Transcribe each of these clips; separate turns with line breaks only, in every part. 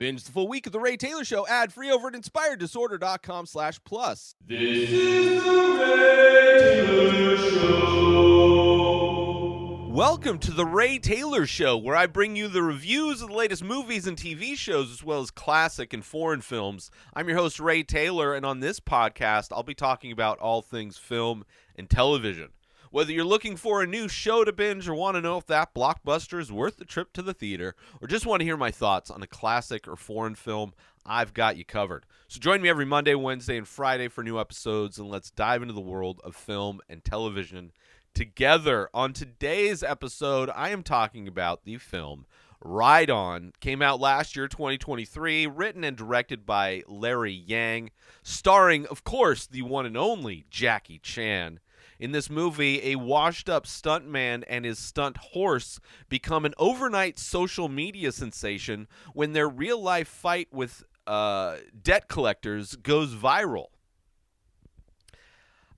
Binge the full week of The Ray Taylor Show ad-free over at inspireddisorder.com/plus.
This is The Ray Taylor Show.
Welcome to The Ray Taylor Show, where I bring you the reviews of the latest movies and TV shows, as well as classic and foreign films. I'm your host, Ray Taylor, and on this podcast, I'll be talking about all things film and television. Whether you're looking for a new show to binge or want to know if that blockbuster is worth the trip to the theater, or just want to hear my thoughts on a classic or foreign film, I've got you covered. So join me every Monday, Wednesday, and Friday for new episodes, and let's dive into the world of film and television together. On today's episode, I am talking about the film Ride On. Came out last year, 2023, written and directed by Larry Yang, starring, of course, the one and only Jackie Chan. In this movie, a washed-up stuntman and his stunt horse become an overnight social media sensation when their real-life fight with debt collectors goes viral.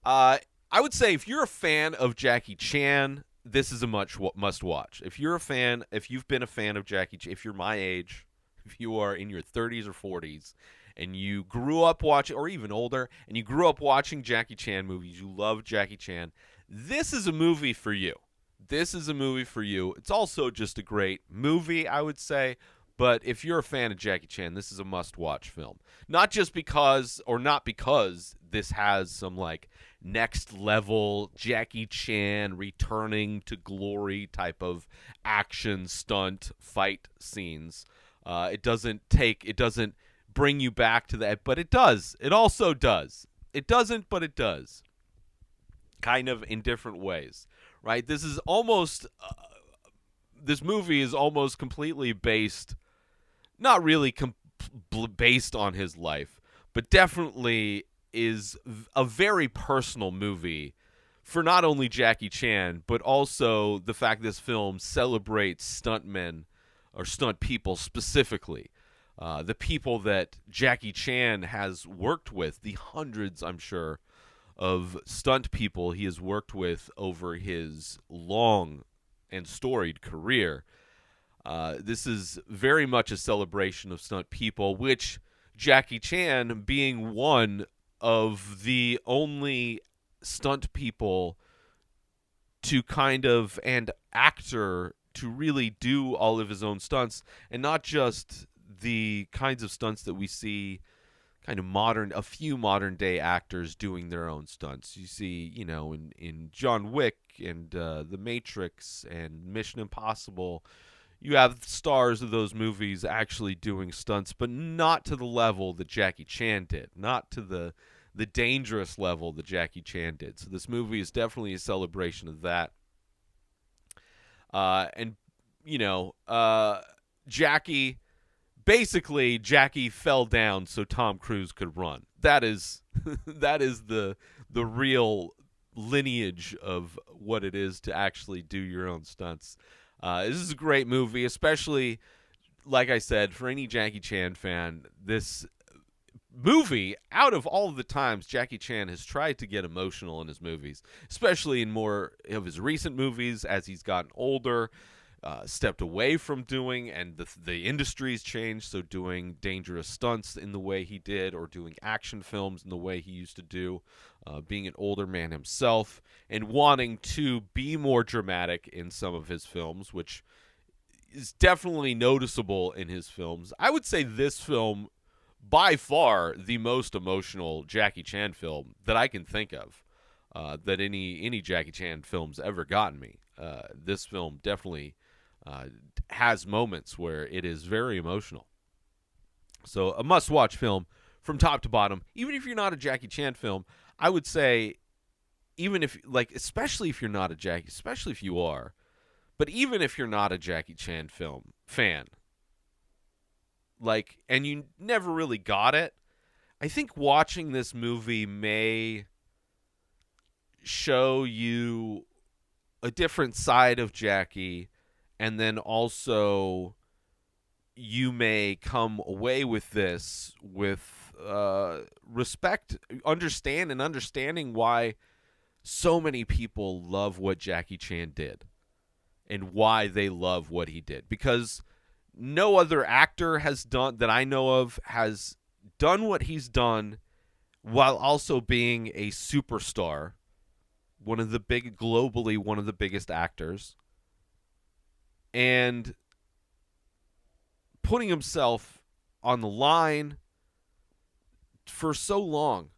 I would say if you're a fan of Jackie Chan, this is a must-watch. If you've been a fan of Jackie Chan, if you're my age, if you are in your 30s or 40s, and you grew up watching, or even older, and you grew up watching Jackie Chan movies, you love Jackie Chan, this is a movie for you. This is a movie for you. It's also just a great movie, I would say, but if you're a fan of Jackie Chan, this is a must-watch film. Not because this has some, like, next-level Jackie Chan returning to glory type of action, stunt, fight scenes. It doesn't bring you back to that, but it does. It also does. It doesn't, but it does. Kind of in different ways, right? This movie is almost completely based, not really based on his life, but definitely is a very personal movie for not only Jackie Chan, but also the fact this film celebrates stuntmen or stunt people specifically. The people that Jackie Chan has worked with, the hundreds, I'm sure, of stunt people he has worked with over his long and storied career. This is very much a celebration of stunt people, which Jackie Chan being one of the only stunt people to and actor to really do all of his own stunts, and not just the kinds of stunts that we see a few modern day actors doing their own stunts. You see, in John Wick and The Matrix and Mission Impossible, you have stars of those movies actually doing stunts, but not to the level that Jackie Chan did, not to the dangerous level that Jackie Chan did. So this movie is definitely a celebration of that. Jackie fell down so Tom Cruise could run. That is the real lineage of what it is to actually do your own stunts. This is a great movie, especially, like I said, for any Jackie Chan fan. This movie, out of all of the times Jackie Chan has tried to get emotional in his movies, especially in more of his recent movies as he's gotten older, stepped away from doing, and the industry's changed, so doing dangerous stunts in the way he did, or doing action films in the way he used to do, being an older man himself, and wanting to be more dramatic in some of his films, which is definitely noticeable in his films. I would say this film, by far, the most emotional Jackie Chan film that I can think of, that any Jackie Chan film's ever gotten me. This film definitely has moments where it is very emotional. So a must-watch film from top to bottom. Even if you're not a Jackie Chan film, I would say, especially if you're not a Jackie, especially if you are, but even if you're not a Jackie Chan film fan, and you never really got it, I think watching this movie may show you a different side of Jackie. And then also, you may come away with this with respect, understanding why so many people love what Jackie Chan did and why they love what he did. Because No other actor has done that I know of has done what he's done while also being a superstar, one of the big globally one of the biggest actors, and putting himself on the line for so long.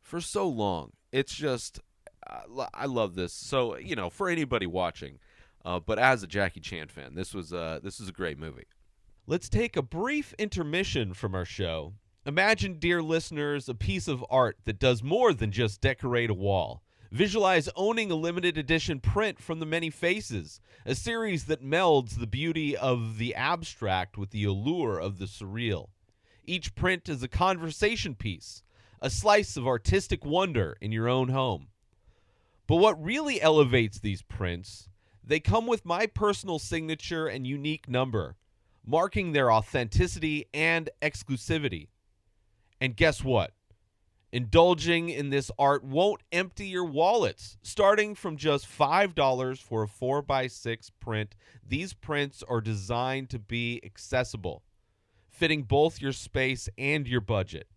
For so long. It's just I love this. So, for anybody watching, but as a Jackie Chan fan, this is a great movie. Let's take a brief intermission from our show. Imagine, dear listeners, a piece of art that does more than just decorate a wall. Visualize owning a limited edition print from The Many Faces, a series that melds the beauty of the abstract with the allure of the surreal. Each print is a conversation piece, a slice of artistic wonder in your own home. But what really elevates these prints, they come with my personal signature and unique number, marking their authenticity and exclusivity. And guess what? Indulging in this art won't empty your wallets. Starting from just $5 for a 4x6 print, these prints are designed to be accessible, fitting both your space and your budget.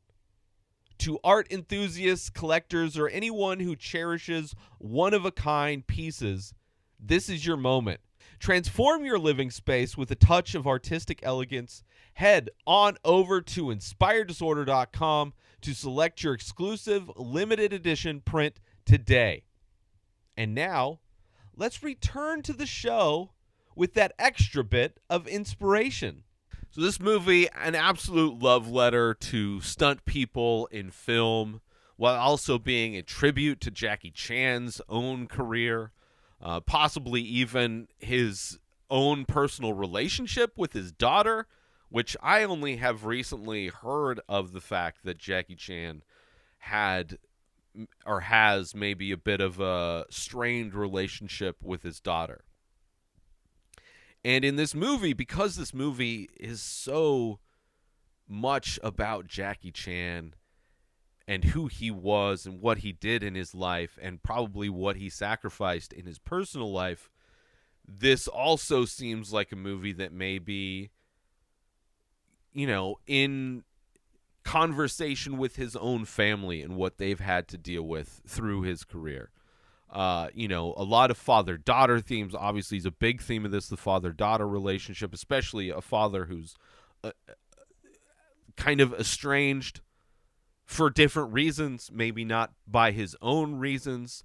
To art enthusiasts, collectors, or anyone who cherishes one-of-a-kind pieces, this is your moment. Transform your living space with a touch of artistic elegance. Head on over to inspireddisorder.com to select your exclusive limited edition print today. And now, let's return to the show with that extra bit of inspiration. So this movie, an absolute love letter to stunt people in film, while also being a tribute to Jackie Chan's own career, possibly even his own personal relationship with his daughter, which I only have recently heard of the fact that Jackie Chan had or has maybe a bit of a strained relationship with his daughter. And in this movie, because this movie is so much about Jackie Chan and who he was and what he did in his life and probably what he sacrificed in his personal life, this also seems like a movie that may be, in conversation with his own family and what they've had to deal with through his career. A lot of father-daughter themes obviously is a big theme of this, the father-daughter relationship, especially a father who's kind of estranged for different reasons, maybe not by his own reasons,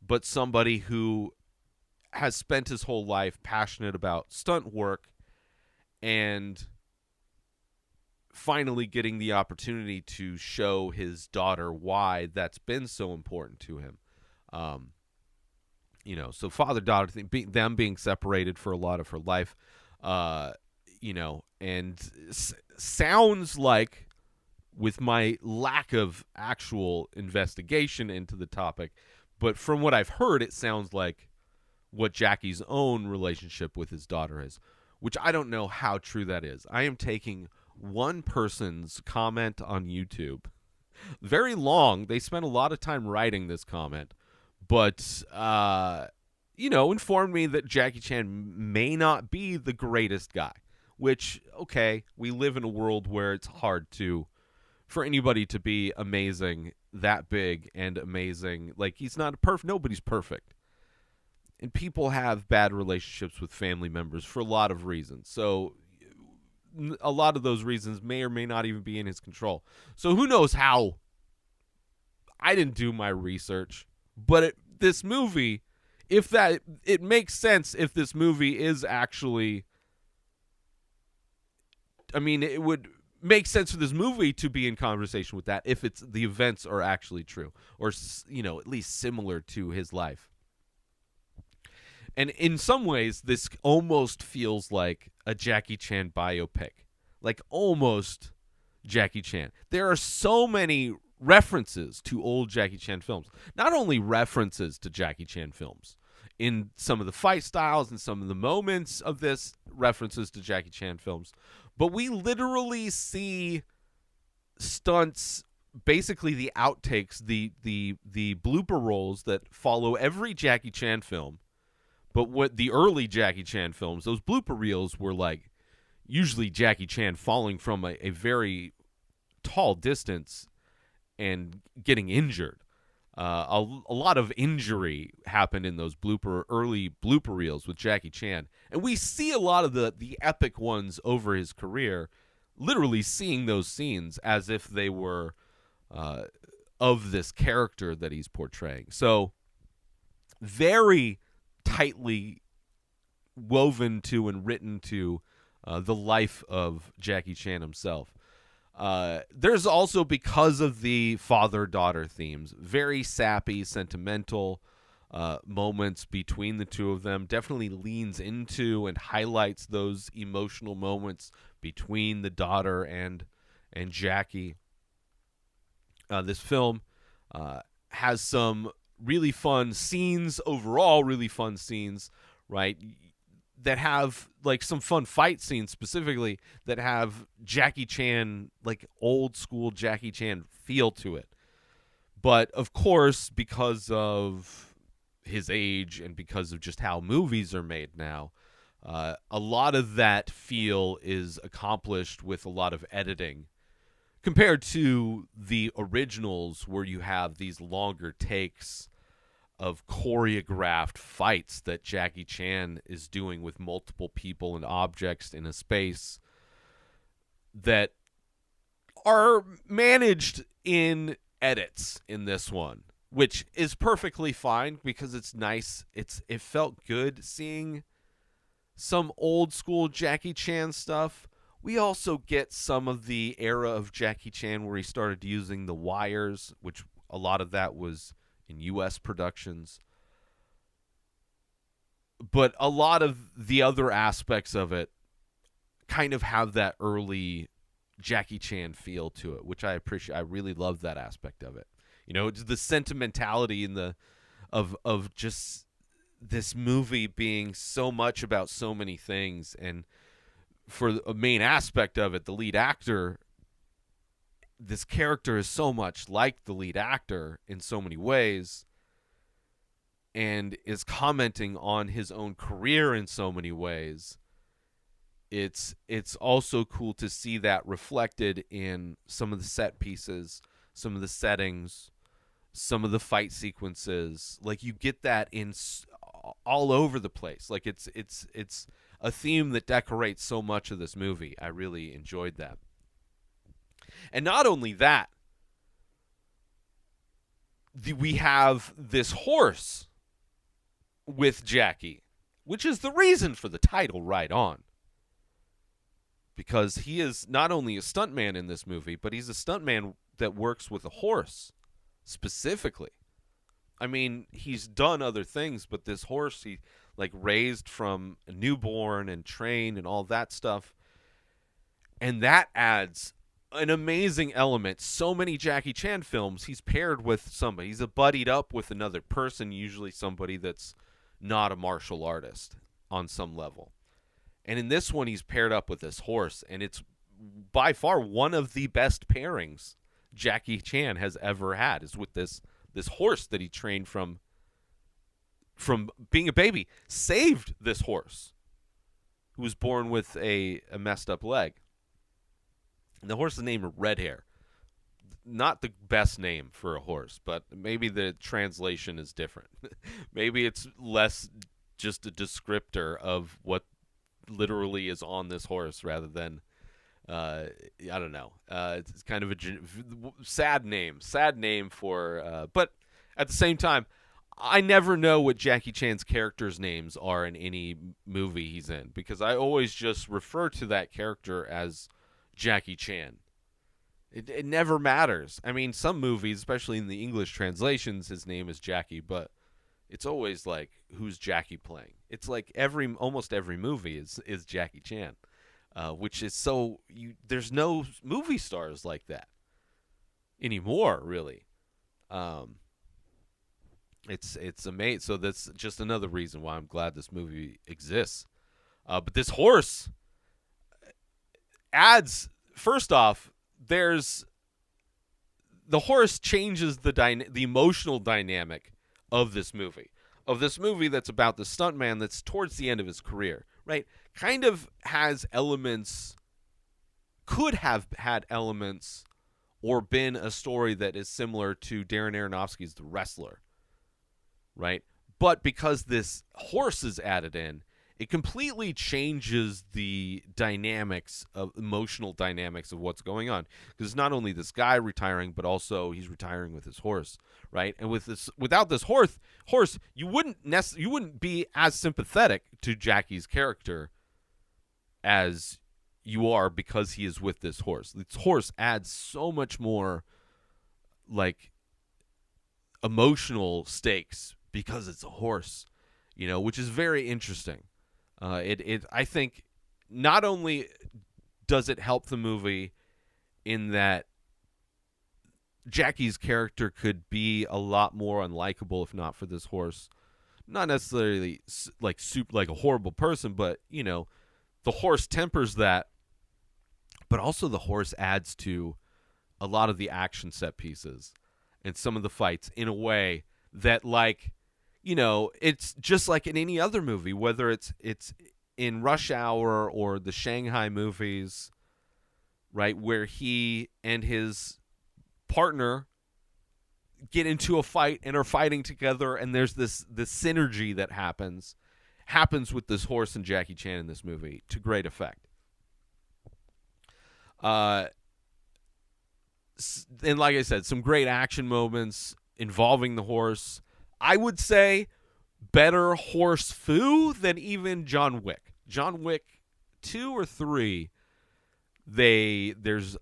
but somebody who has spent his whole life passionate about stunt work and finally getting the opportunity to show his daughter why that's been so important to him. So father-daughter thing, them being separated for a lot of her life, and sounds like, with my lack of actual investigation into the topic, but from what I've heard, it sounds like what Jackie's own relationship with his daughter is, which I don't know how true that is. I am taking one person's comment on YouTube. Very long. They spent a lot of time writing this comment, but, informed me that Jackie Chan may not be the greatest guy, which, okay, we live in a world where it's hard for anybody to be amazing, that big and amazing. Like, he's not nobody's perfect. And people have bad relationships with family members for a lot of reasons. So a lot of those reasons may or may not even be in his control. So who knows how? I didn't do my research. But this movie, it makes sense if this movie is actually, it would make sense for this movie to be in conversation with that if the events are actually true, or, at least similar to his life. And in some ways, this almost feels like a Jackie Chan biopic. Like, almost Jackie Chan. There are so many references to old Jackie Chan films. Not only references to Jackie Chan films. In some of the fight styles and some of the moments of this, references to Jackie Chan films. But we literally see stunts, basically the outtakes, the blooper rolls that follow every Jackie Chan film. But what the early Jackie Chan films, those blooper reels were like, usually Jackie Chan falling from a very tall distance and getting injured. A lot of injury happened in those early blooper reels with Jackie Chan, and we see a lot of the epic ones over his career, literally seeing those scenes as if they were of this character that he's portraying. So very tightly woven to and written to the life of Jackie Chan himself. There's also, because of the father-daughter themes, very sappy, sentimental moments between the two of them. Definitely leans into and highlights those emotional moments between the daughter and Jackie. This film has some really fun scenes overall, really fun scenes, right? That have like some fun fight scenes specifically that have Jackie Chan, like old school Jackie Chan feel to it. But of course, because of his age and because of just how movies are made now, a lot of that feel is accomplished with a lot of editing compared to the originals, where you have these longer takes of choreographed fights that Jackie Chan is doing with multiple people and objects in a space that are managed in edits in this one, which is perfectly fine because it's nice. It felt good seeing some old school Jackie Chan stuff. We also get some of the era of Jackie Chan where he started using the wires, which a lot of that was in U.S. productions. But a lot of the other aspects of it kind of have that early Jackie Chan feel to it, which I appreciate. I really love that aspect of it. You know, it's the sentimentality in the of just this movie being so much about so many things. And for a main aspect of it, the lead actor, this character is so much like the lead actor in so many ways and is commenting on his own career in so many ways. It's also cool to see that reflected in some of the set pieces, some of the settings, some of the fight sequences. Like, you get that in all over the place. Like, it's a theme that decorates so much of this movie. I really enjoyed that. And not only that, we have this horse with Jackie, which is the reason for the title Right On. Because he is not only a stuntman in this movie, but he's a stuntman that works with a horse specifically. I mean, he's done other things, but this horse he like raised from a newborn and trained and all that stuff. And that adds an amazing element. So many Jackie Chan films, he's paired with somebody. He's buddied up with another person, usually somebody that's not a martial artist on some level. And in this one, he's paired up with this horse, and it's by far one of the best pairings Jackie Chan has ever had, is with this horse that he trained from being a baby. Saved this horse, who was born with a messed up leg. And the horse is named Red Hair. Not the best name for a horse, but maybe the translation is different. Maybe it's less just a descriptor of what literally is on this horse rather than I don't know. It's kind of a sad name for but at the same time, I never know what Jackie Chan's characters' names are in any movie he's in, because I always just refer to that character as Jackie Chan. It never matters. I mean, some movies, especially in the English translations, his name is Jackie, but it's always like, who's Jackie playing? It's like almost every movie is Jackie Chan, which is so there's no movie stars like that anymore, really. It's amazing. So that's just another reason why I'm glad this movie exists. But this horse adds, first off, the horse changes the emotional dynamic of this movie. Of this movie that's about the stuntman that's towards the end of his career, right? kind of has elements, could have had elements, or been a story that is similar to Darren Aronofsky's The Wrestler, right? But because this horse is added in, it completely changes the emotional dynamics of what's going on. Because it's not only this guy retiring, but also he's retiring with his horse, right? And without this horse, you wouldn't be as sympathetic to Jackie's character as you are because he is with this horse. This horse adds so much more, like, emotional stakes because it's a horse, which is very interesting. I think not only does it help the movie in that Jackie's character could be a lot more unlikable if not for this horse. Not necessarily like a horrible person, but the horse tempers that. But also the horse adds to a lot of the action set pieces and some of the fights in a way that, like, it's just like in any other movie, whether it's in Rush Hour or the Shanghai movies, right, where he and his partner get into a fight and are fighting together, and there's this synergy that happens with this horse and Jackie Chan in this movie to great effect. And like I said, some great action moments involving the horse. I would say better horse foo than even John Wick. John Wick 2 or 3, there's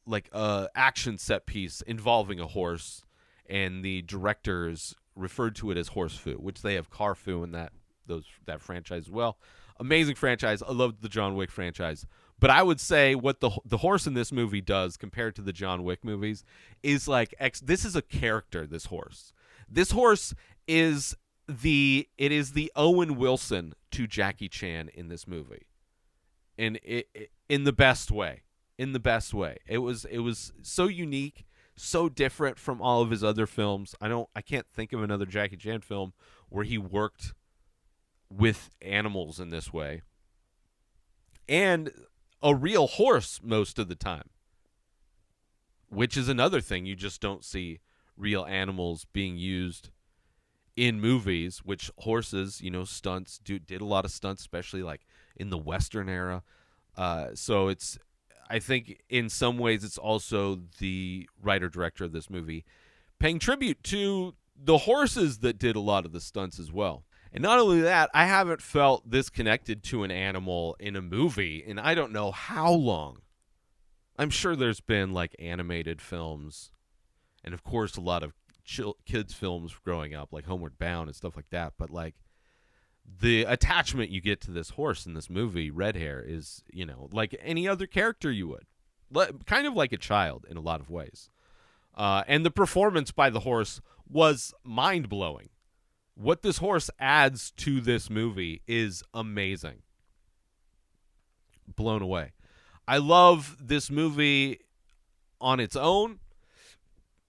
like a action set piece involving a horse, and the directors referred to it as horse foo, which they have car foo in that franchise as well. Amazing franchise. I love the John Wick franchise. But I would say what the horse in this movie does compared to the John Wick movies is like this is a character. This horse is the Owen Wilson to Jackie Chan in this movie, and in the best way. In the best way. It was so unique, so different from all of his other films. I can't think of another Jackie Chan film where he worked with animals in this way, and a real horse most of the time, which is another thing. You just don't see real animals being used in movies, which horses, stunts did a lot of stunts, especially like in the Western era. So I think in some ways it's also the writer-director of this movie paying tribute to the horses that did a lot of the stunts as well. And not only that, I haven't felt this connected to an animal in a movie in I don't know how long. I'm sure there's been like animated films and of course a lot of kids films growing up, like Homeward Bound and stuff like that. But like the attachment you get to this horse in this movie, Red Hair, is, like any other character you would. Kind of like a child in a lot of ways. And the performance by the horse was mind-blowing. What this horse adds to this movie is amazing. Blown away. I love this movie on its own.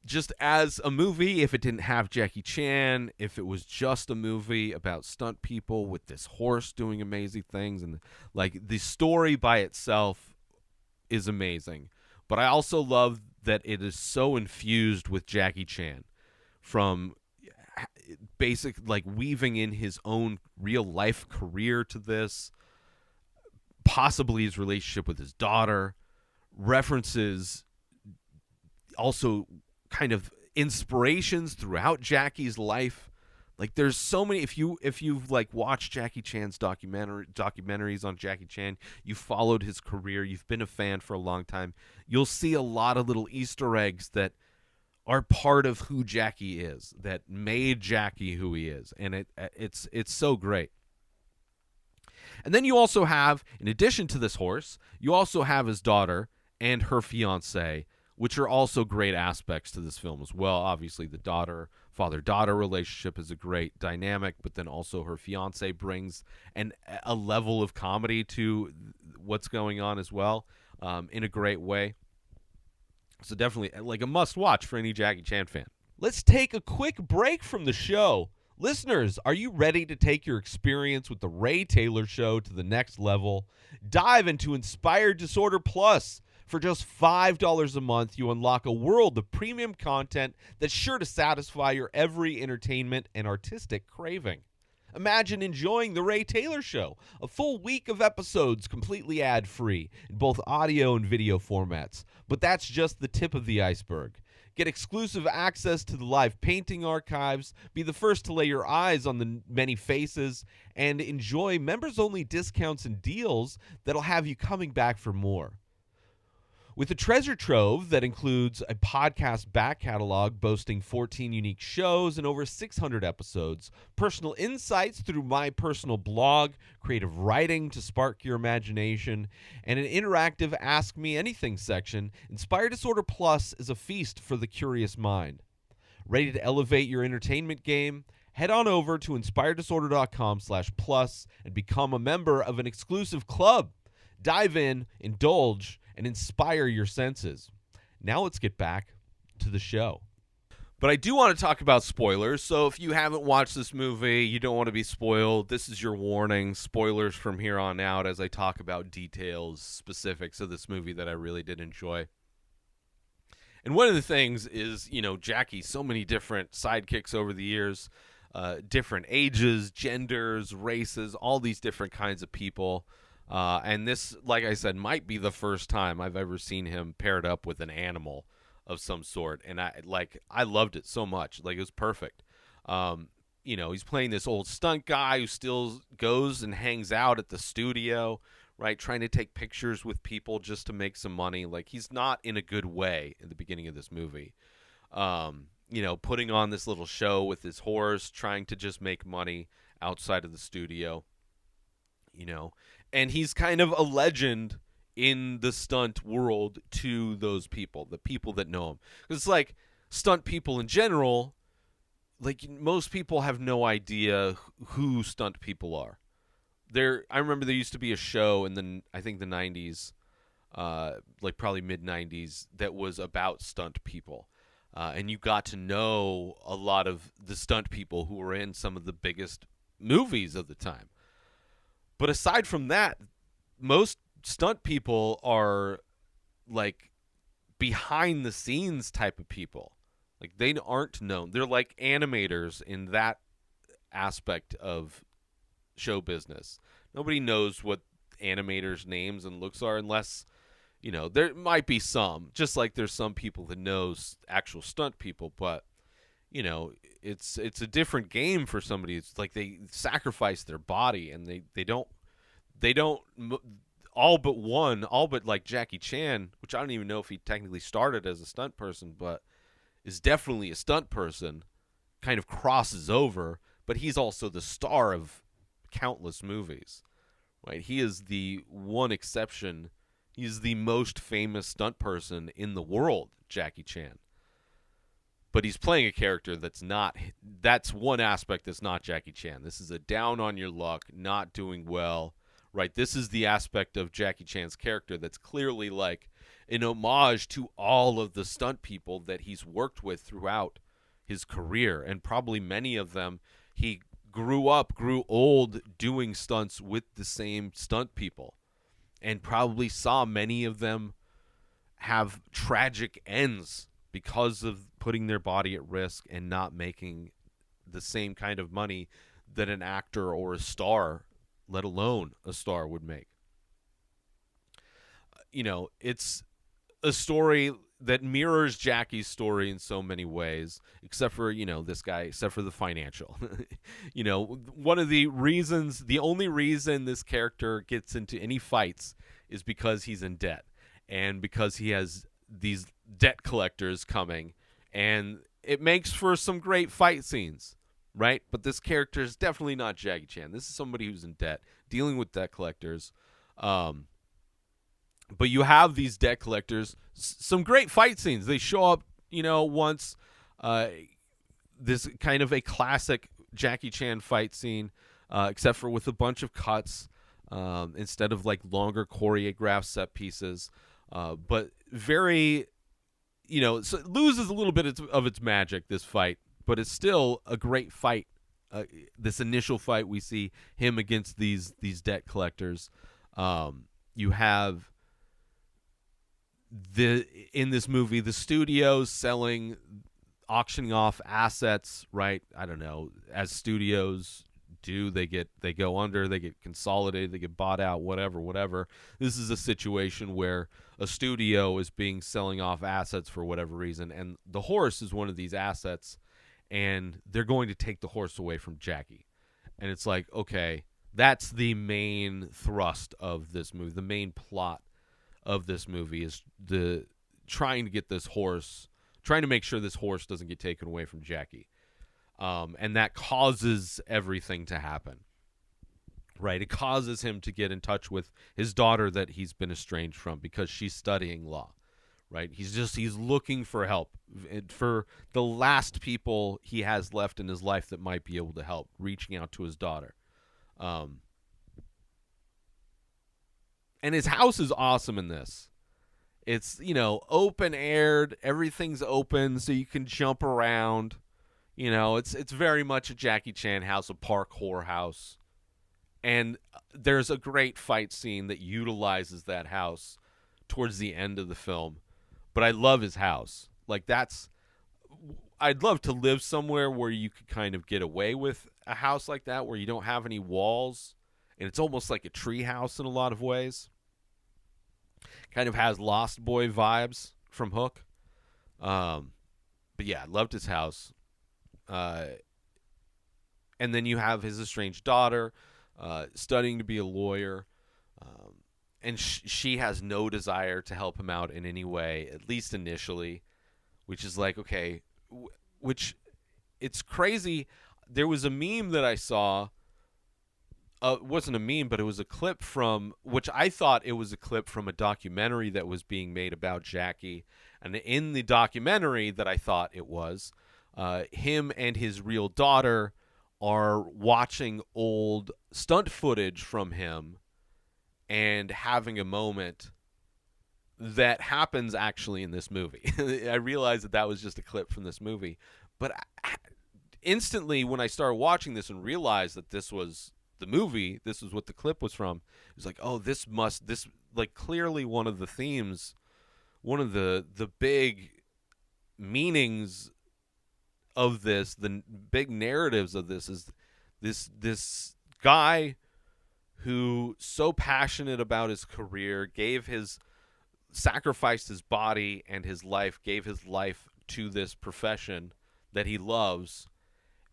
Just as a movie, if it didn't have Jackie Chan, if it was just a movie about stunt people with this horse doing amazing things, and like the story by itself is amazing. But I also love that it is so infused with Jackie Chan, from basic like weaving in his own real life career to this, possibly his relationship with his daughter, references also kind of inspirations throughout Jackie's life. Like there's so many, if you've like watched Jackie Chan's documentaries on Jackie Chan, you followed his career, you've been a fan for a long time, you'll see a lot of little Easter eggs that are part of who Jackie is, that made Jackie who he is, and it's so great. And then you also have, in addition to this horse, you also have his daughter and her fiance, which are also great aspects to this film as well. Obviously, the father-daughter relationship is a great dynamic, but then also her fiance brings a level of comedy to what's going on as well, in a great way. So definitely like a must-watch for any Jackie Chan fan. Let's take a quick break from the show. Listeners, are you ready to take your experience with the Ray Taylor Show to the next level? Dive into Inspired Disorder Plus. For just $5 a month, you unlock a world of premium content that's sure to satisfy your every entertainment and artistic craving. Imagine enjoying The Ray Taylor Show, a full week of episodes completely ad-free in both audio and video formats. But that's just the tip of the iceberg. Get exclusive access to the live painting archives, be the first to lay your eyes on the many faces, and enjoy members-only discounts and deals that'll have you coming back for more. With a treasure trove that includes a podcast back catalog boasting 14 unique shows and over 600 episodes, personal insights through my personal blog, creative writing to spark your imagination, and an interactive Ask Me Anything section, Inspired Disorder Plus is a feast for the curious mind. Ready to elevate your entertainment game? Head on over to inspireddisorder.com/plus and become a member of an exclusive club. Dive in, indulge, and inspire your senses. Now let's get back to the show. But I do want to talk about spoilers, so if you haven't watched this movie, you don't want to be spoiled, this is your warning. Spoilers from here on out as I talk about details, specifics of this movie that I really did enjoy. And one of the things is, Jackie, so many different sidekicks over the years, different ages, genders, races, all these different kinds of people. And this, like I said, might be the first time I've ever seen him paired up with an animal of some sort. And I loved it so much. Like, it was perfect. He's playing this old stunt guy who still goes and hangs out at the studio, right? Trying to take pictures with people just to make some money. Like, he's not in a good way in the beginning of this movie. Putting on this little show with his horse, trying to just make money outside of the studio, and he's kind of a legend in the stunt world to those people, the people that know him. It's like stunt people in general, like most people have no idea who stunt people are. I remember there used to be a show in I think the 90s, like probably mid-90s, that was about stunt people. And you got to know a lot of the stunt people who were in some of the biggest movies of the time. But aside from that, most stunt people are like behind the scenes type of people. Like, they aren't known. They're like animators in that aspect of show business. Nobody knows what animators' names and looks are unless, there might be some. Just like there's some people that knows actual stunt people, but it's a different game for somebody. It's like they sacrifice their body, and they don't all but like Jackie Chan, which I don't even know if he technically started as a stunt person, but is definitely a stunt person, kind of crosses over, but he's also the star of countless movies, right? He is the one exception. He's the most famous stunt person in the world, Jackie Chan. But he's playing a character that's one aspect that's not Jackie Chan. This is a down on your luck, not doing well, right? This is the aspect of Jackie Chan's character that's clearly like an homage to all of the stunt people that he's worked with throughout his career. And probably many of them, he grew old doing stunts with the same stunt people. And probably saw many of them have tragic ends because of putting their body at risk and not making the same kind of money that an actor or a star, let alone a star, would make. It's a story that mirrors Jackie's story in so many ways, except for, this guy, except for the financial. One of the only reason this character gets into any fights is because he's in debt, and because he has these debt collectors coming, and it makes for some great fight scenes, right? But this character is definitely not Jackie Chan. This is somebody who's in debt, dealing with debt collectors. But you have these debt collectors, some great fight scenes. They show up, once, this kind of a classic Jackie Chan fight scene, except for with a bunch of cuts, instead of like longer choreographed set pieces. But very, so it loses a little bit of its magic, this fight, but it's still a great fight this initial fight, we see him against these debt collectors. You have in this movie the studios auctioning off assets, right? I don't know, as studios do. They go under, they get consolidated, they get bought out, whatever. This is a situation where a studio is selling off assets for whatever reason, and the horse is one of these assets, and they're going to take the horse away from Jackie. And it's like, okay, that's the main thrust of this movie. The main plot of this movie is trying to make sure this horse doesn't get taken away from Jackie. And that causes everything to happen, right? It causes him to get in touch with his daughter that he's been estranged from because she's studying law, right? He's looking for help, for the last people he has left in his life that might be able to help, reaching out to his daughter. And his house is awesome in this. It's, open aired, everything's open so you can jump around. It's very much a Jackie Chan house, a park horror house. And there's a great fight scene that utilizes that house towards the end of the film. But I love his house. I'd love to live somewhere where you could kind of get away with a house like that, where you don't have any walls. And it's almost like a tree house in a lot of ways. Kind of has Lost Boy vibes from Hook. But yeah, I loved his house. And then you have his estranged daughter studying to be a lawyer. And she has no desire to help him out in any way, at least initially, which is like, okay, which it's crazy. There was a meme that I saw. It wasn't a meme, but it was a clip which I thought it was a clip from a documentary that was being made about Jackie. And in the documentary that I thought it was, him and his real daughter are watching old stunt footage from him and having a moment that happens actually in this movie. I realized that was just a clip from this movie. But instantly when I started watching this and realized that this was the movie, this is what the clip was from, it was like, oh, this clearly one of the themes, one of the big meanings of this, the big narratives of this is this guy who so passionate about his career, sacrificed his body and his life, gave his life to this profession that he loves,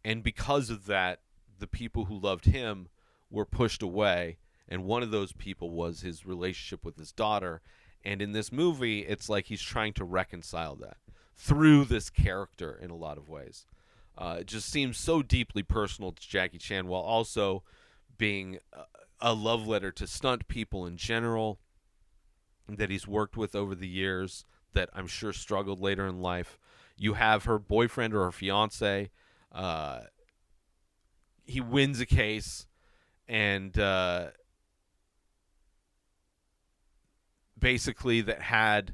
and because of that, the people who loved him were pushed away, and one of those people was his relationship with his daughter. And in this movie, it's like he's trying to reconcile that through this character in a lot of ways. It just seems so deeply personal to Jackie Chan, while also being a love letter to stunt people in general that he's worked with over the years that I'm sure struggled later in life. You have her boyfriend or her fiance. He wins a case, and basically that had,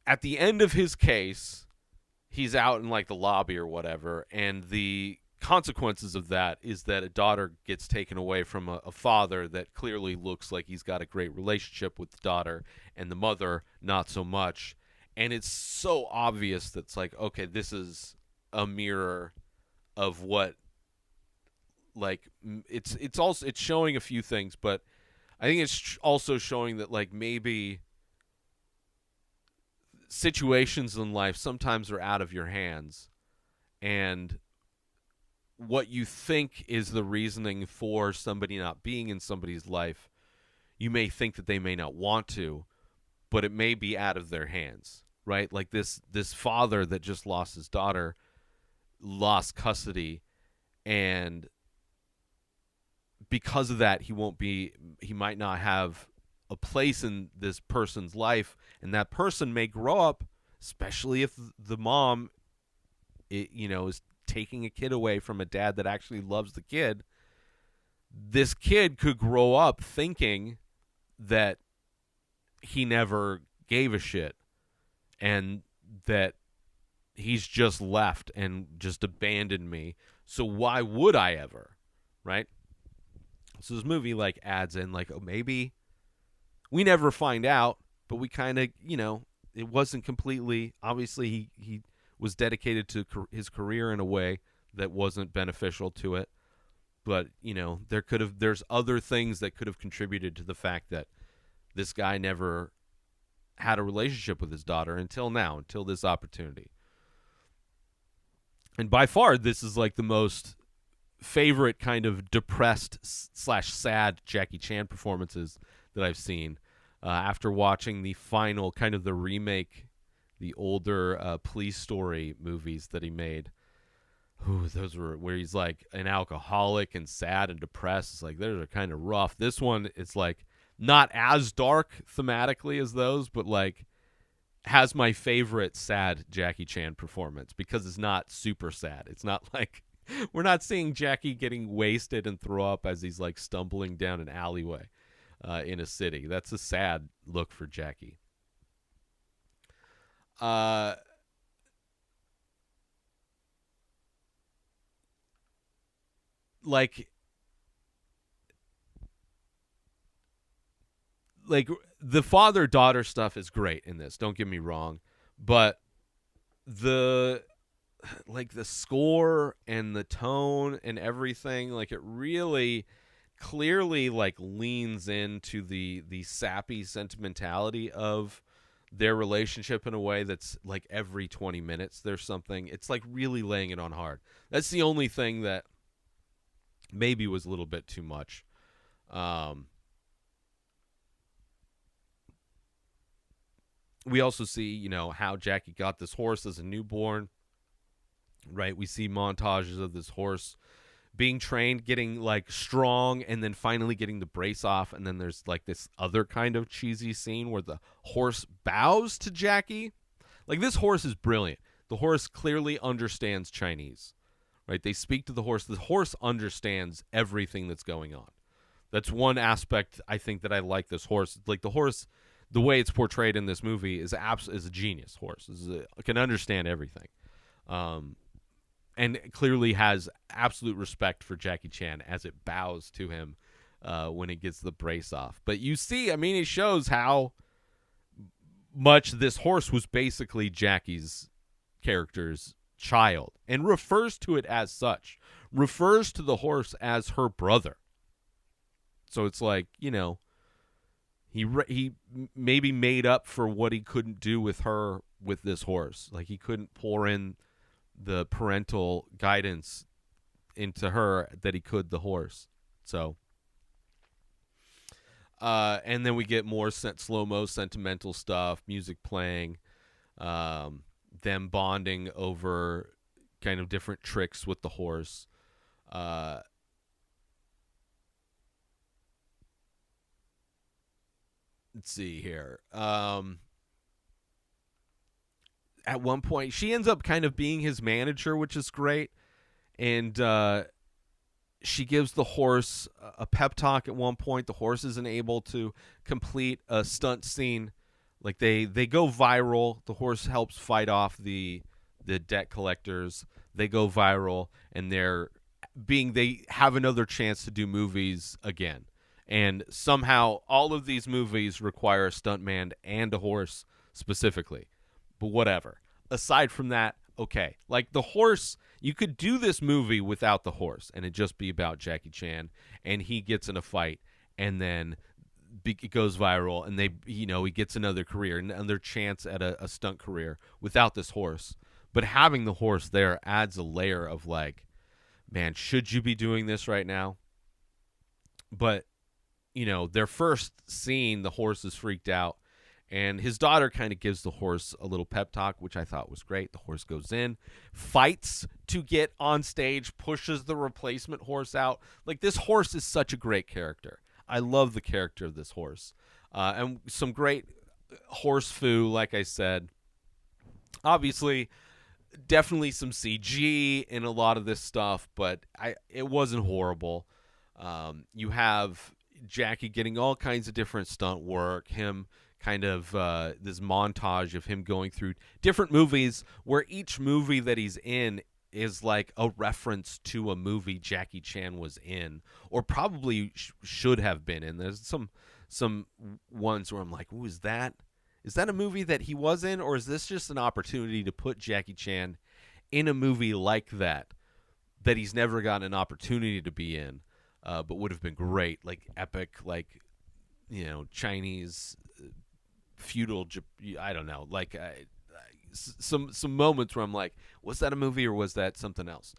at the end of his case, he's out in like the lobby or whatever, and the consequences of that is that a daughter gets taken away from a father that clearly looks like he's got a great relationship with the daughter, and the mother not so much. And it's so obvious that it's like, okay, this is a mirror of what, like, it's showing a few things, but I think it's also showing that, like, maybe situations in life sometimes are out of your hands, and what you think is the reasoning for somebody not being in somebody's life, you may think that they may not want to, but it may be out of their hands, right? Like this father that just lost his daughter, lost custody, and because of that, he might not have a place in this person's life, and that person may grow up, especially if the mom, is taking a kid away from a dad that actually loves the kid. This kid could grow up thinking that he never gave a shit, and that he's just left and just abandoned me So why would I ever? Right? So this movie like adds in like, oh, maybe we never find out, but we kind of, it wasn't completely obviously he was dedicated to his career in a way that wasn't beneficial to it. But, there's other things that could have contributed to the fact that this guy never had a relationship with his daughter until now, until this opportunity. And by far, this is like the most favorite kind of depressed slash sad Jackie Chan performances that I've seen. After watching the final kind of the remake, the older Police Story movies that he made. Ooh, those were where he's like an alcoholic and sad and depressed. It's like those are kind of rough. This one is like not as dark thematically as those, but like has my favorite sad Jackie Chan performance because it's not super sad. It's not like we're not seeing Jackie getting wasted and throw up as he's like stumbling down an alleyway in a city. That's a sad look for Jackie. Like the father-daughter stuff is great in this, don't get me wrong, but the the score and the tone and everything, like it really clearly like leans into the sappy sentimentality of their relationship in a way that's like every 20 minutes there's something. It's like really laying it on hard. That's the only thing that maybe was a little bit too much. We also see, how Jackie got this horse as a newborn, right? We see montages of this horse being trained, getting like strong, and then finally getting the brace off. And then there's like this other kind of cheesy scene where the horse bows to Jackie. Like this horse is brilliant. The horse clearly understands Chinese, right? They speak to the horse. The horse understands everything that's going on. That's one aspect I think that I like this horse. Like the horse, the way it's portrayed in this movie is a genius horse. Can understand everything. And clearly has absolute respect for Jackie Chan as it bows to him when it gets the brace off. But you see, I mean, it shows how much this horse was basically Jackie's character's child and refers to it as such, refers to the horse as her brother. So it's like, he maybe made up for what he couldn't do with her with this horse. Like he couldn't pour in the parental guidance into her that he could the horse. So, and then we get more slow-mo sentimental stuff, music playing, them bonding over kind of different tricks with the horse. Let's see here. At one point, she ends up kind of being his manager, which is great. And she gives the horse a pep talk at one point. The horse isn't able to complete a stunt scene. Like they go viral. The horse helps fight off the debt collectors. They go viral, and they have another chance to do movies again. And somehow all of these movies require a stuntman and a horse specifically. But whatever. Aside from that, okay. Like the horse, you could do this movie without the horse and it just be about Jackie Chan and he gets in a fight and then it goes viral and he gets another career, another chance at a stunt career without this horse. But having the horse there adds a layer of like, man, should you be doing this right now? But, their first scene, the horse is freaked out. And his daughter kind of gives the horse a little pep talk, which I thought was great. The horse goes in, fights to get on stage, pushes the replacement horse out. Like, this horse is such a great character. I love the character of this horse. And some great horse foo, like I said. Obviously, definitely some CG in a lot of this stuff, but it wasn't horrible. You have Jackie getting all kinds of different stunt work, him kind of this montage of him going through different movies where each movie that he's in is like a reference to a movie Jackie Chan was in, or probably should have been in. There's some ones where I'm like, "Ooh, is that a movie that he was in, or is this just an opportunity to put Jackie Chan in a movie like that he's never gotten an opportunity to be in, but would have been great, like epic, like Chinese feudal. I don't know, like some moments where I'm like, was that a movie or was that something else?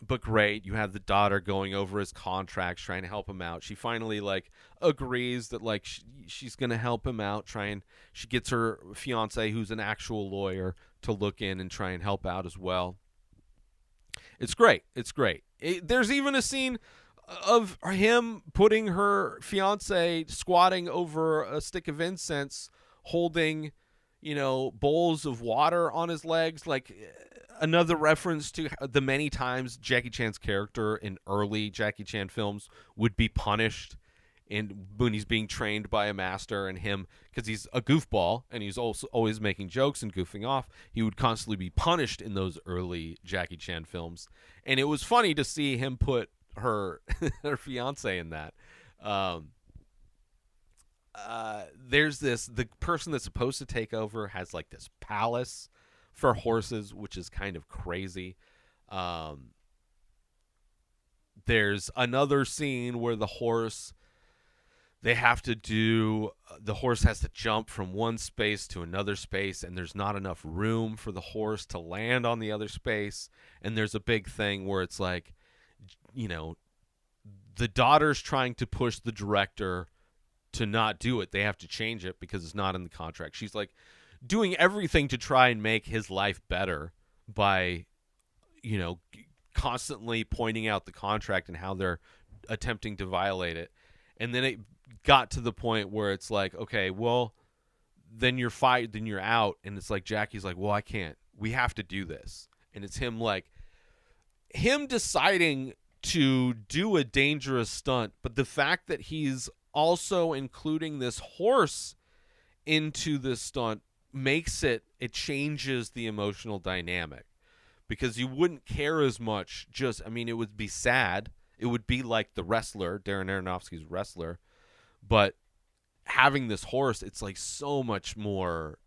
But great, you have the daughter going over his contracts, trying to help him out. She finally like agrees that like she's gonna help him out. She gets her fiance, who's an actual lawyer, to look in and try and help out as well. It's great. It's great. There's even a scene of him putting her fiance squatting over a stick of incense, holding, bowls of water on his legs, like another reference to the many times Jackie Chan's character in early Jackie Chan films would be punished when he's being trained by a master, and him, because he's a goofball and he's also always making jokes and goofing off, he would constantly be punished in those early Jackie Chan films. And it was funny to see him put her her fiance in that. There's the person that's supposed to take over has like this palace for horses, which is kind of crazy. There's another scene where the horse has to jump from one space to another space, and there's not enough room for the horse to land on the other space. And there's a big thing where it's like, the daughter's trying to push the director to not do it. They have to change it because it's not in the contract. She's like doing everything to try and make his life better by, constantly pointing out the contract and how they're attempting to violate it. And then it got to the point where it's like, okay, well, then you're out. And it's like, Jackie's like, well, I can't. We have to do this. And it's him deciding to do a dangerous stunt. But the fact that he's also including this horse into this stunt it changes the emotional dynamic, because you wouldn't care as much. It would be sad. It would be like the wrestler, Darren Aronofsky's wrestler, but having this horse, it's like so much more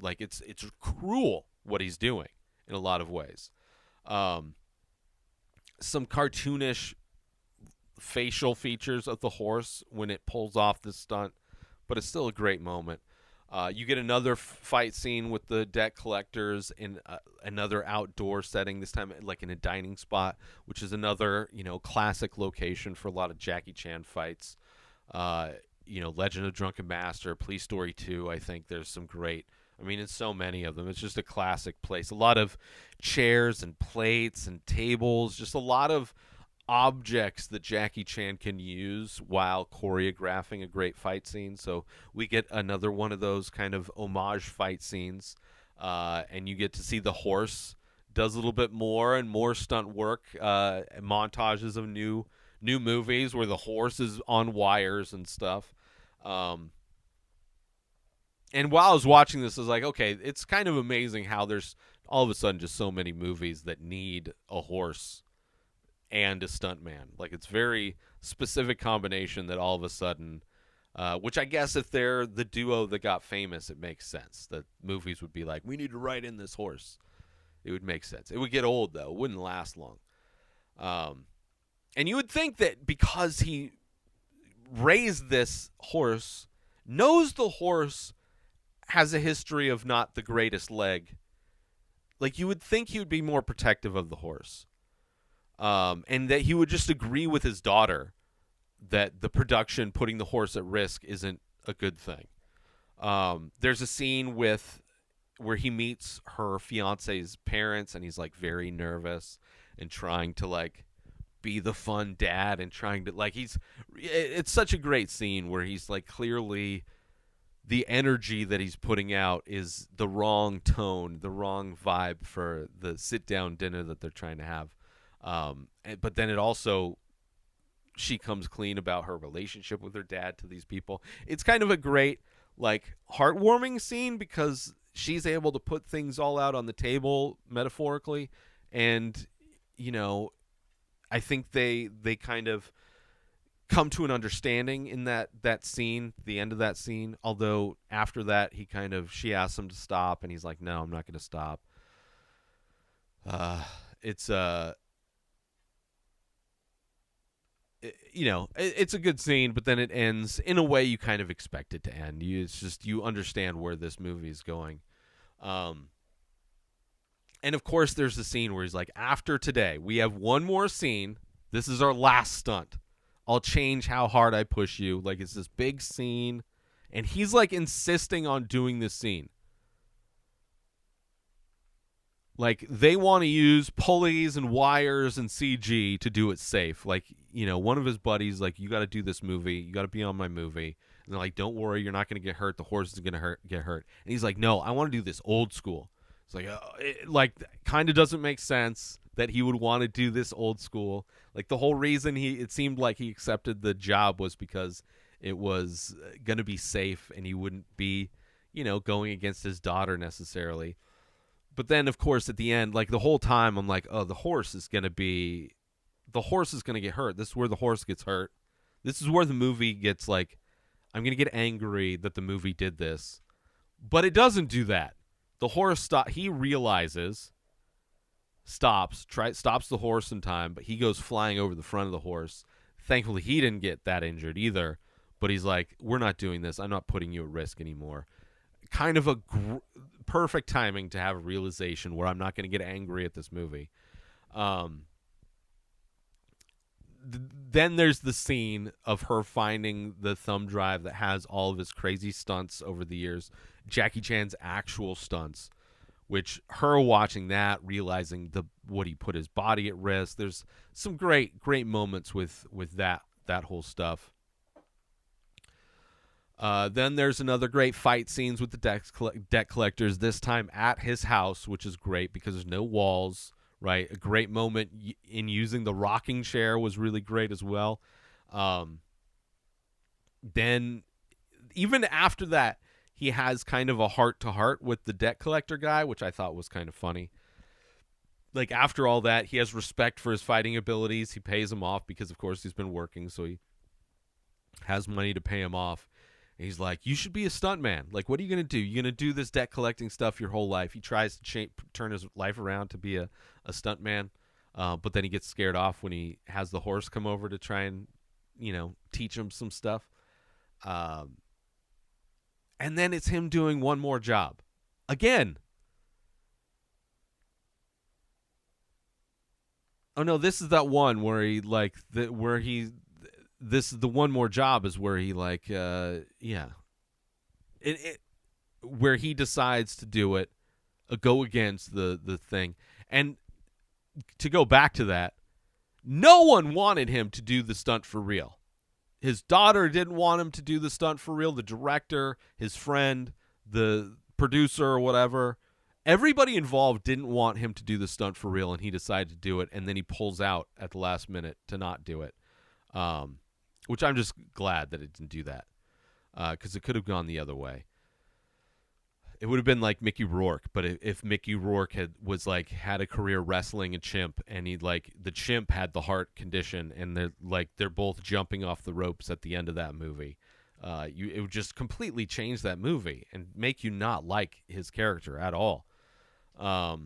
like it's cruel what he's doing in a lot of ways. Some cartoonish facial features of the horse when it pulls off this stunt, but it's still a great moment. You get another fight scene with the debt collectors in another outdoor setting, this time like in a dining spot, which is another, classic location for a lot of Jackie Chan fights. Legend of Drunken Master, Police Story 2, I think there's some great, it's so many of them. It's just a classic place. A lot of chairs and plates and tables, just a lot of objects that Jackie Chan can use while choreographing a great fight scene. So we get another one of those kind of homage fight scenes, and you get to see the horse does a little bit more and more stunt work, montages of new movies where the horse is on wires and stuff. And while I was watching this, I was like, okay, it's kind of amazing how there's all of a sudden just so many movies that need a horse and a stuntman. Like, it's very specific combination that all of a sudden, which I guess if they're the duo that got famous, it makes sense that movies would be like, we need to write in this horse. It would make sense. It would get old, though. It wouldn't last long. And you would think that because he raised this horse, knows the horse has a history of not the greatest leg, like, you would think he would be more protective of the horse. And that he would just agree with his daughter that the production putting the horse at risk isn't a good thing. There's a scene where he meets her fiance's parents, and he's like very nervous and trying to like be the fun dad and trying to like it's such a great scene where he's like clearly the energy that he's putting out is the wrong tone, the wrong vibe for the sit down dinner that they're trying to have. But then she comes clean about her relationship with her dad to these people. It's kind of a great, like, heartwarming scene because she's able to put things all out on the table metaphorically, and you know, I think they kind of come to an understanding in that scene, the end of that scene. Although after that, she asks him to stop, and he's like, "No, I'm not going to stop." It's it's a good scene, but then it ends in a way you kind of expect it to end. It's just you understand where this movie is going. And of course, there's the scene where he's like, "After today, we have one more scene. This is our last stunt. I'll change how hard I push you." Like, it's this big scene, and he's like insisting on doing this scene. Like, they want to use pulleys and wires and CG to do it safe. Like, one of his buddies, like, "You got to do this movie. You got to be on my movie." And they're like, "Don't worry, you're not going to get hurt. The horse is going to get hurt." And he's like, "No, I want to do this old school." It's like, it kind of doesn't make sense that he would want to do this old school. Like, the whole reason it seemed like he accepted the job was because it was going to be safe and he wouldn't be, going against his daughter necessarily. But then, of course, at the end, like, the whole time, I'm like, oh, the horse is going to get hurt. This is where the horse gets hurt. This is where the movie gets, like, I'm going to get angry that the movie did this. But it doesn't do that. The horse he realizes, stops the horse in time, but he goes flying over the front of the horse. Thankfully, he didn't get that injured either. But he's like, "We're not doing this. I'm not putting you at risk anymore." Kind of a perfect timing to have a realization where I'm not going to get angry at this movie. Then there's the scene of her finding the thumb drive that has all of his crazy stunts over the years, Jackie Chan's actual stunts, which her watching that, realizing what he put his body at risk. There's some great moments with that whole stuff. Then there's another great fight scenes with the debt collectors, this time at his house, which is great because there's no walls, right? A great moment in using the rocking chair was really great as well. Then even after that, he has kind of a heart-to-heart with the debt collector guy, which I thought was kind of funny. Like, after all that, he has respect for his fighting abilities. He pays him off because, of course, he's been working, so he has money to pay him off. And he's like, "You should be a stuntman. Like, what are you going to do? You're going to do this debt collecting stuff your whole life." He tries to turn his life around to be a stuntman, but then he gets scared off when he has the horse come over to try and, teach him some stuff. And then it's him doing one more job. Again. Oh, no, this is that one where he, like, this is the one more job is where he, like, where he decides to do it, go against the thing. And to go back to that, no one wanted him to do the stunt for real. His daughter didn't want him to do the stunt for real. The director, his friend, the producer or whatever, everybody involved didn't want him to do the stunt for real, and he decided to do it, and then he pulls out at the last minute to not do it. Which I'm just glad that it didn't do that, because it could have gone the other way. It would have been like Mickey Rourke, but if Mickey Rourke had a career wrestling a chimp, and the chimp had the heart condition, and they're both jumping off the ropes at the end of that movie, it would just completely change that movie and make you not like his character at all. But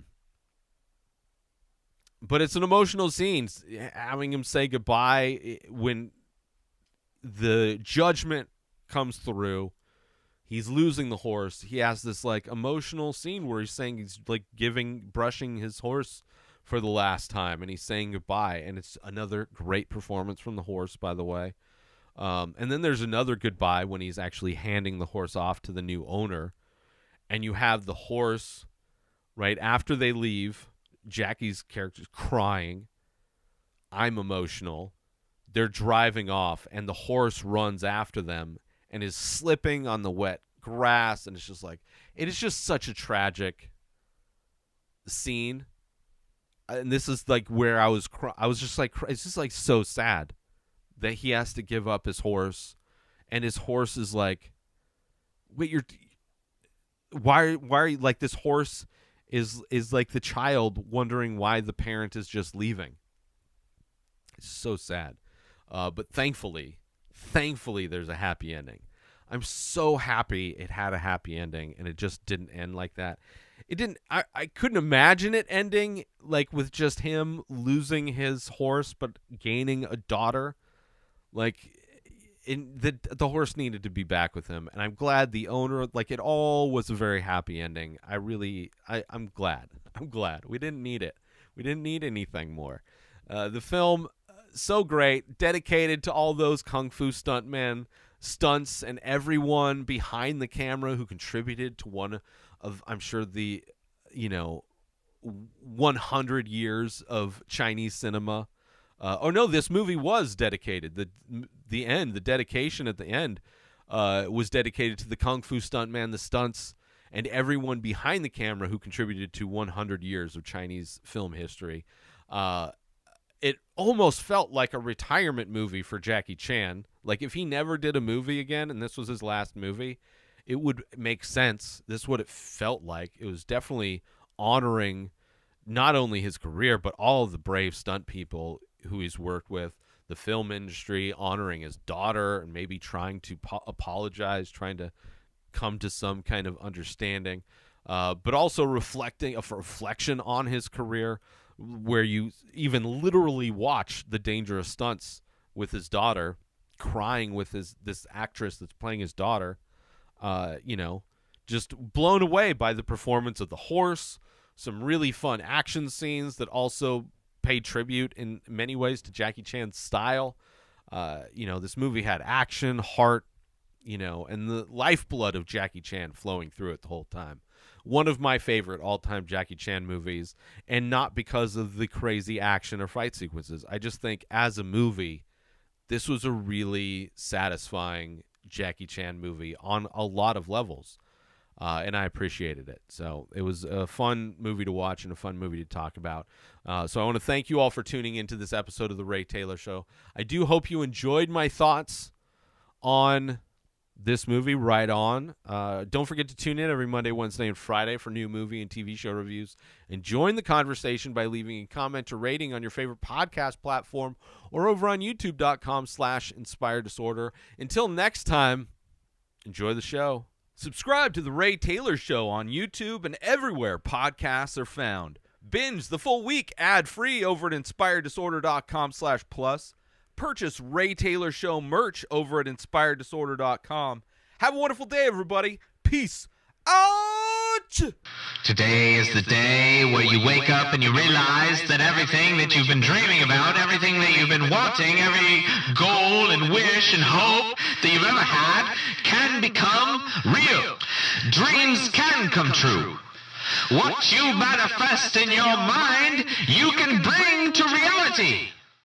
it's an emotional scene, having him say goodbye when the judgment comes through. He's losing the horse. He has this emotional scene where he's saying he's brushing his horse for the last time, and he's saying goodbye. And it's another great performance from the horse, by the way. And then there's another goodbye when he's actually handing the horse off to the new owner, and you have the horse right after they leave. Jackie's character's crying. I'm emotional. They're driving off, and the horse runs after them and is slipping on the wet grass, and it is just such a tragic scene. And this is where I was just it's just so sad that he has to give up his horse, and his horse is like, wait, why are you, like, this horse is like the child wondering why the parent is just leaving. It's so sad. But thankfully, there's a happy ending. I'm so happy it had a happy ending and it just didn't end like that. It didn't. I couldn't imagine it ending like with just him losing his horse but gaining a daughter. Like, the horse needed to be back with him, and I'm glad the owner, like, it all was a very happy ending. I'm glad. I'm glad. We didn't need it. We didn't need anything more. The film, so great, dedicated to all those kung fu stuntmen, stunts, and everyone behind the camera who contributed to one of, I'm sure, the 100 years of Chinese cinema. No, this movie was dedicated. The dedication at the end was dedicated to the kung fu stuntman, the stunts, and everyone behind the camera who contributed to 100 years of Chinese film history. It almost felt like a retirement movie for Jackie Chan. Like, if he never did a movie again and this was his last movie, it would make sense. This is what it felt like. It was definitely honoring not only his career, but all of the brave stunt people who he's worked with, the film industry, honoring his daughter, and maybe trying to apologize, trying to come to some kind of understanding, but also reflecting a reflection on his career, where you even literally watch the dangerous stunts with his daughter, crying with this actress that's playing his daughter, just blown away by the performance of the horse. Some really fun action scenes that also pay tribute in many ways to Jackie Chan's style. This movie had action, heart, and the lifeblood of Jackie Chan flowing through it the whole time. One of my favorite all-time Jackie Chan movies, and not because of the crazy action or fight sequences. I just think as a movie, this was a really satisfying Jackie Chan movie on a lot of levels. And I appreciated it. So it was a fun movie to watch and a fun movie to talk about. So I want to thank you all for tuning into this episode of The Ray Taylor Show. I do hope you enjoyed my thoughts on this movie, Right On. Don't forget to tune in every Monday, Wednesday, and Friday for new movie and TV show reviews. And join the conversation by leaving a comment or rating on your favorite podcast platform or over on youtube.com/Inspired Disorder. Until next time, enjoy the show. Subscribe to The Ray Taylor Show on YouTube and everywhere podcasts are found. Binge the full week ad-free over at inspireddisorder.com/plus. Purchase Ray Taylor Show merch over at inspireddisorder.com. Have a wonderful day, everybody. Peace out!
Today is the day where you wake up and you realize that everything that you've been dreaming about, everything that you've been wanting, every goal and wish and hope that you've ever had can become real. Dreams can come true. What you manifest in your mind, you can bring to reality.